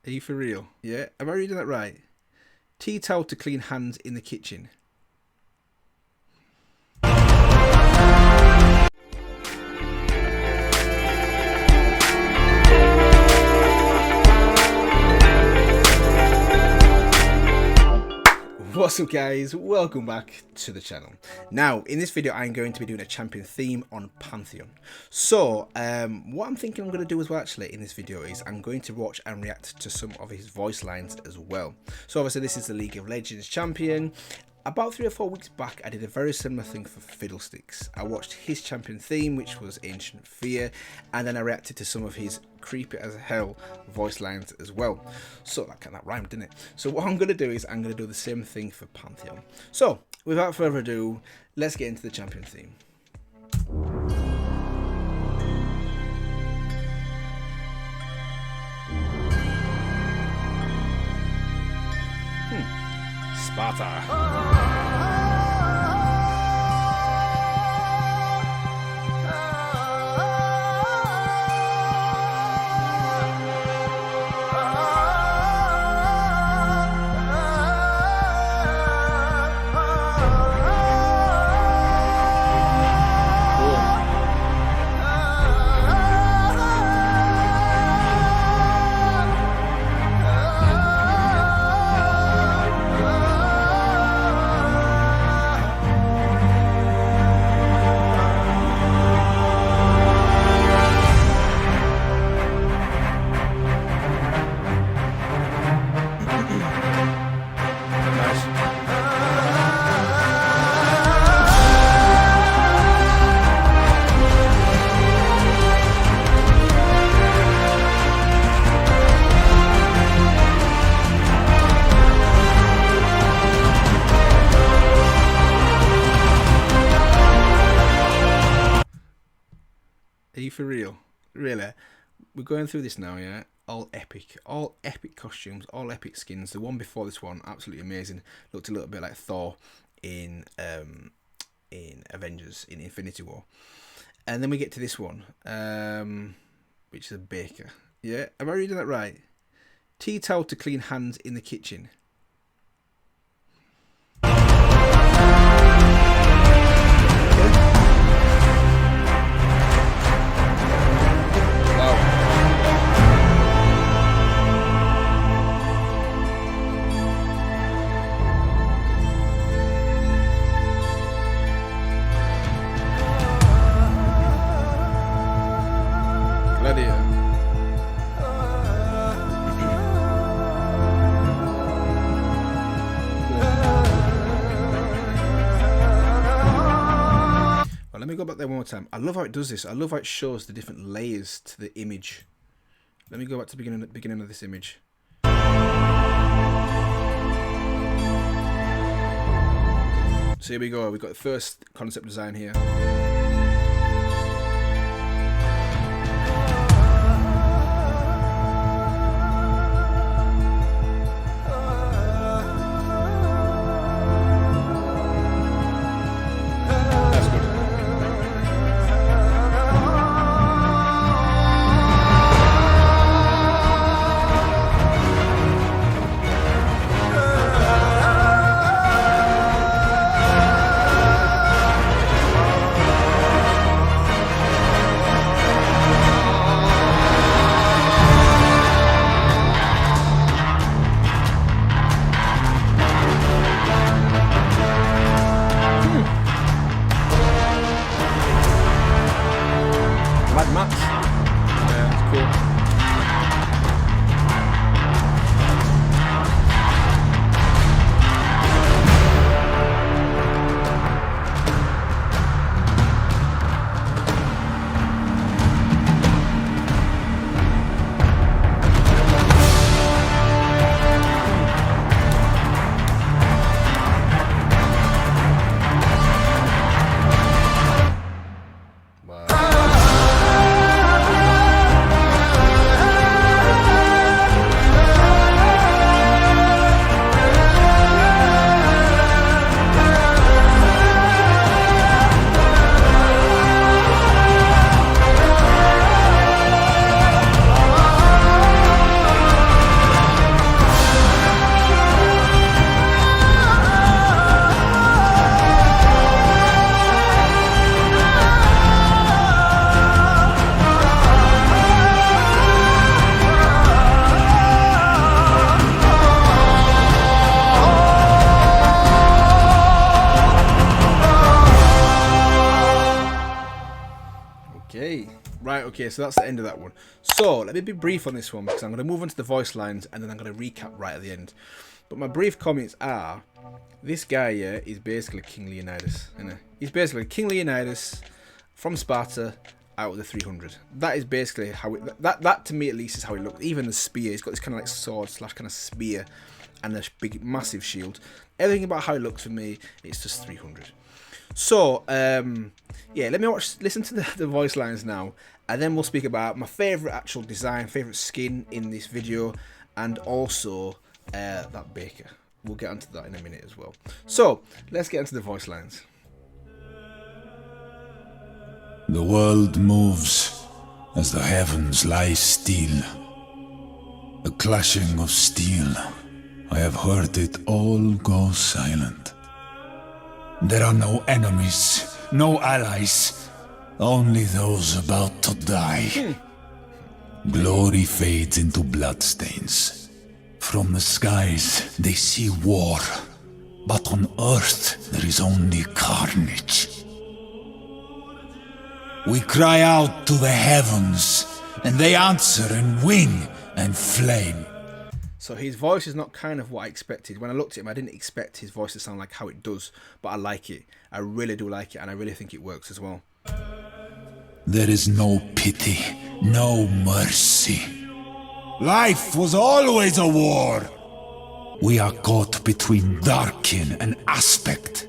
Are you for real? Yeah? Am I reading that right? Tea towel to clean hands in the kitchen. What's up guys, welcome back to the channel. Now in this video I'm going to be doing a champion theme on Pantheon. So what I'm thinking I'm going to do as well actually in this video is I'm going to watch and react to some of his voice lines as well. So obviously this is the League of Legends champion. About 3 or 4 weeks back I did a very similar thing for Fiddlesticks. I watched his champion theme, which was Ancient Fear, and then I reacted to some of his creepy as hell voice lines as well. So that rhymed, didn't it? So what I'm going to do is I'm going to do the same thing for Pantheon. So without further ado, let's get into the champion theme. Sparta. Are you for real? Really? We're going through this now, yeah? All epic costumes, all epic skins. The one before this one, absolutely amazing. Looked a little bit like Thor in Avengers, in Infinity War. And then we get to this one, which is a baker. Yeah? Am I reading that right? Tea towel to clean hands in the kitchen. Let me go back there one more time. I love how it does this. I love how it shows the different layers to the image. Let me go back to the beginning of this image. So here we go. We've got the first concept design here. Mats. Yeah, it's cool. Wow. Right, okay, so that's the end of that one. So, let me be brief on this one, because I'm going to move on to the voice lines, and then I'm going to recap right at the end. But my brief comments are, this guy here is basically King Leonidas. Isn't he? He's basically King Leonidas from Sparta out of the 300. That is basically how it, that to me at least is how it looks. Even the spear, he's got this kind of like sword slash kind of spear and a big massive shield. Everything about how it looks for me, it's just 300. So, yeah, let me listen to the voice lines now, and then we'll speak about my favourite actual design, favourite skin in this video, and also that baker. We'll get onto that in a minute as well. So, let's get into the voice lines. The world moves as the heavens lie still. The clashing of steel, I have heard it all go silent. There are no enemies, no allies, only those about to die. Glory fades into bloodstains. From the skies they see war, but on earth there is only carnage. We cry out to the heavens, and they answer in wing and flame. So his voice is not kind of what I expected. When I looked at him, I didn't expect his voice to sound like how it does, but I like it. I really do like it, and I really think it works as well. There is no pity, no mercy. Life was always a war. We are caught between Darkin and Aspect.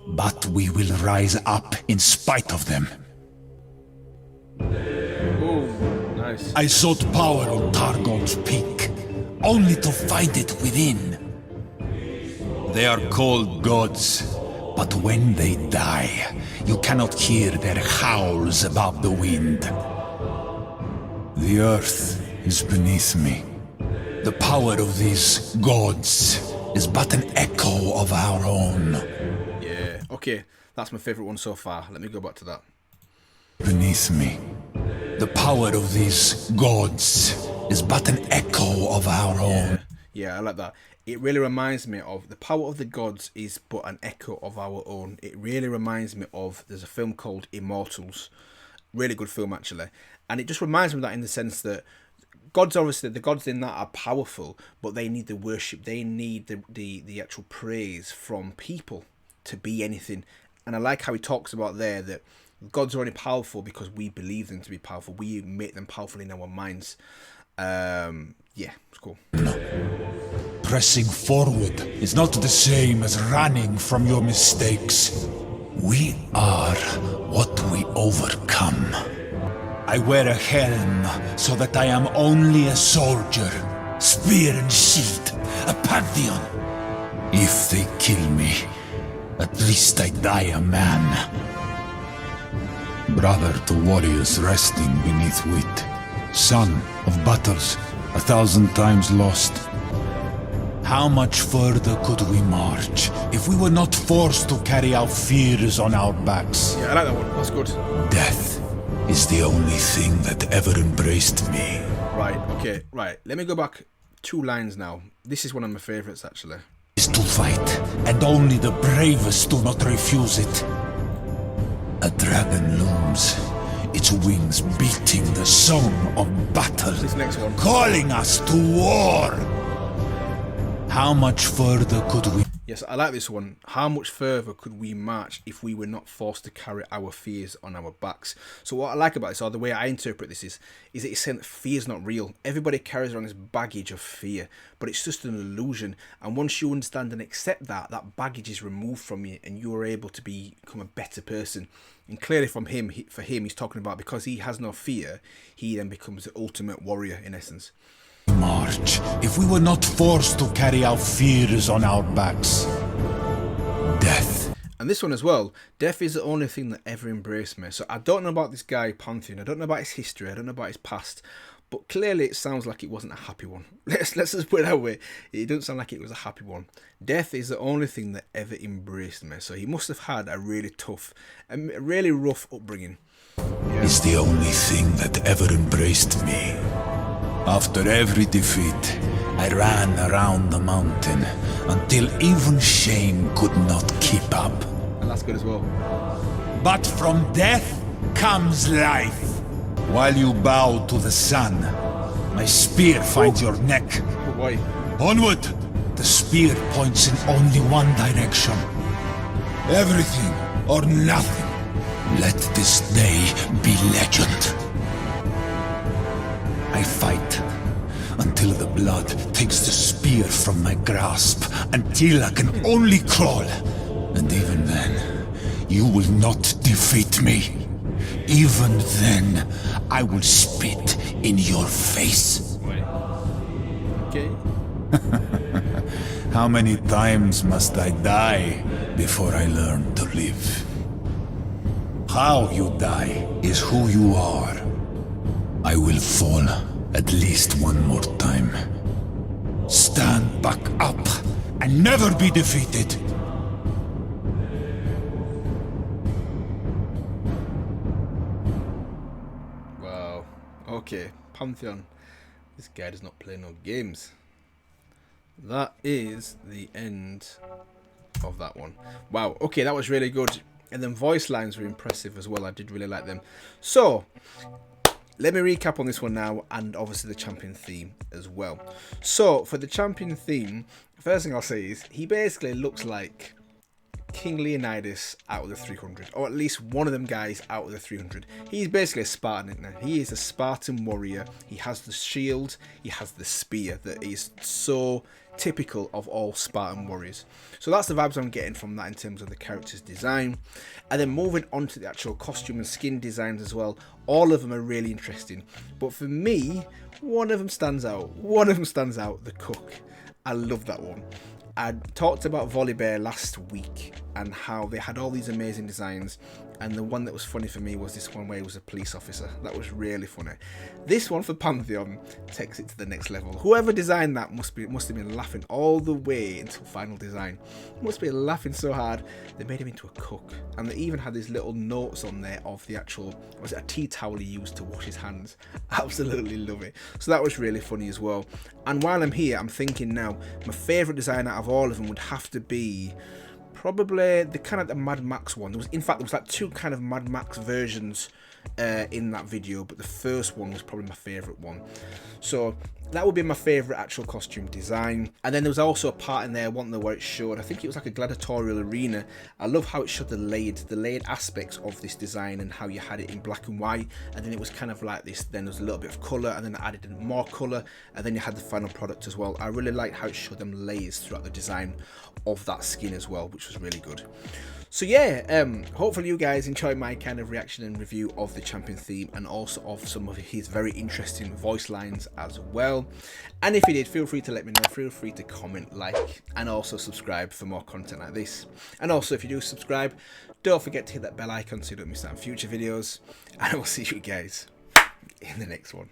But we will rise up in spite of them. Ooh, nice. I sought power on Targon's peak, only to find it within. They are called gods, but when they die, you cannot hear their howls above the wind. The earth is beneath me. The power of these gods is but an echo of our own. Yeah, okay, that's my favourite one so far. Let me go back to that. Beneath me. The power of these gods is but an echo of our own. Yeah, I like that. It really reminds me of the power of the gods is but an echo of our own. It really reminds me of, there's a film called Immortals. Really good film, actually. And it just reminds me of that in the sense that gods, obviously, the gods in that are powerful, but they need the worship. They need the actual praise from people to be anything. And I like how he talks about there that gods are only powerful because we believe them to be powerful. We make them powerful in our minds. Yeah, it's cool. Pressing forward is not the same as running from your mistakes. We are what we overcome. I wear a helm so that I am only a soldier, spear and shield, a Pantheon. If they kill me, at least I die a man. Brother to warriors resting beneath wheat, son of battles 1,000 times lost. How much further could we march if we were not forced to carry our fears on our backs? Yeah, I like that one. That's good. Death is the only thing that ever embraced me. Right, okay, right. Let me go back 2 lines now. This is one of my favourites, actually. Is to fight, and only the bravest do not refuse it. A dragon looms, its wings beating the song of battle, This next one. calling us to war. How much further could we? Yes, I like this one. How much further could we march if we were not forced to carry our fears on our backs? So what I like about this, or the way I interpret this is that it's saying that fear is not real. Everybody carries around this baggage of fear, but it's just an illusion. And once you understand and accept that, that baggage is removed from you, and you are able to become a better person. And clearly from him, for him, he's talking about because he has no fear, he then becomes the ultimate warrior in essence. March if we were not forced to carry our fears on our backs. Death. And this one as well, death is the only thing that ever embraced me. So I don't know about this guy Pantheon, I don't know about his history, I don't know about his past, but clearly it sounds like it wasn't a happy one. Let's just put it that way. It doesn't sound like it was a happy one. Death is the only thing that ever embraced me. So he must have had a really tough, a really rough upbringing. Yeah. Is the only thing that ever embraced me. After every defeat, I ran around the mountain until even shame could not keep up. And that's good as well. But from death comes life. While you bow to the sun, my spear finds your neck. Oh boy. Onward! The spear points in only one direction. Everything or nothing. Let this day be legend. I fight until the blood takes the spear from my grasp, until I can only crawl. And even then, you will not defeat me. Even then, I will spit in your face. Okay. How many times must I die before I learn to live? How you die is who you are. I will fall at least one more time. Stand back up and never be defeated. Wow. Okay. Pantheon. This guy does not play no games. That is the end of that one. Wow. Okay, that was really good. And then voice lines were impressive as well. I did really like them. So, let me recap on this one now, and obviously the champion theme as well. So, for the champion theme, first thing I'll say is he basically looks like King Leonidas out of the 300, or at least one of them guys out of the 300. He's basically a Spartan, isn't he? He is a Spartan warrior. He has the shield, he has the spear that is so typical of all Spartan warriors. So that's the vibes I'm getting from that in terms of the character's design. And then moving on to the actual costume and skin designs as well. All of them are really interesting. But for me, one of them stands out. The cook. I love that one. I talked about Volibear last week and how they had all these amazing designs, and the one that was funny for me was this one where he was a police officer. That was really funny. This one for Pantheon takes it to the next level. Whoever designed that must have been laughing all the way until final design. Must be laughing so hard they made him into a cook, and they even had these little notes on there of the actual, was it a tea towel he used to wash his hands? Absolutely love it. So that was really funny as well. And while I'm here, I'm thinking now, my favourite design out of all of them would have to be probably the kind of the Mad Max one. There was like two kind of Mad Max versions in that video, but the first one was probably my favourite one. So that would be my favourite actual costume design. And then there was also a part in there, one where it showed, I think it was like a gladiatorial arena. I love how it showed the layered aspects of this design, and how you had it in black and white, and then it was kind of like this, then there was a little bit of colour, and then it added in more colour, and then you had the final product as well. I really liked how it showed them layers throughout the design of that skin as well, which was really good. So yeah, hopefully you guys enjoyed my kind of reaction and review of the champion theme, and also of some of his very interesting voice lines as well. And if you did, feel free to let me know, feel free to comment, like, and also subscribe for more content like this. And also, if you do subscribe, don't forget to hit that bell icon so you don't miss out on future videos, and I will see you guys in the next one.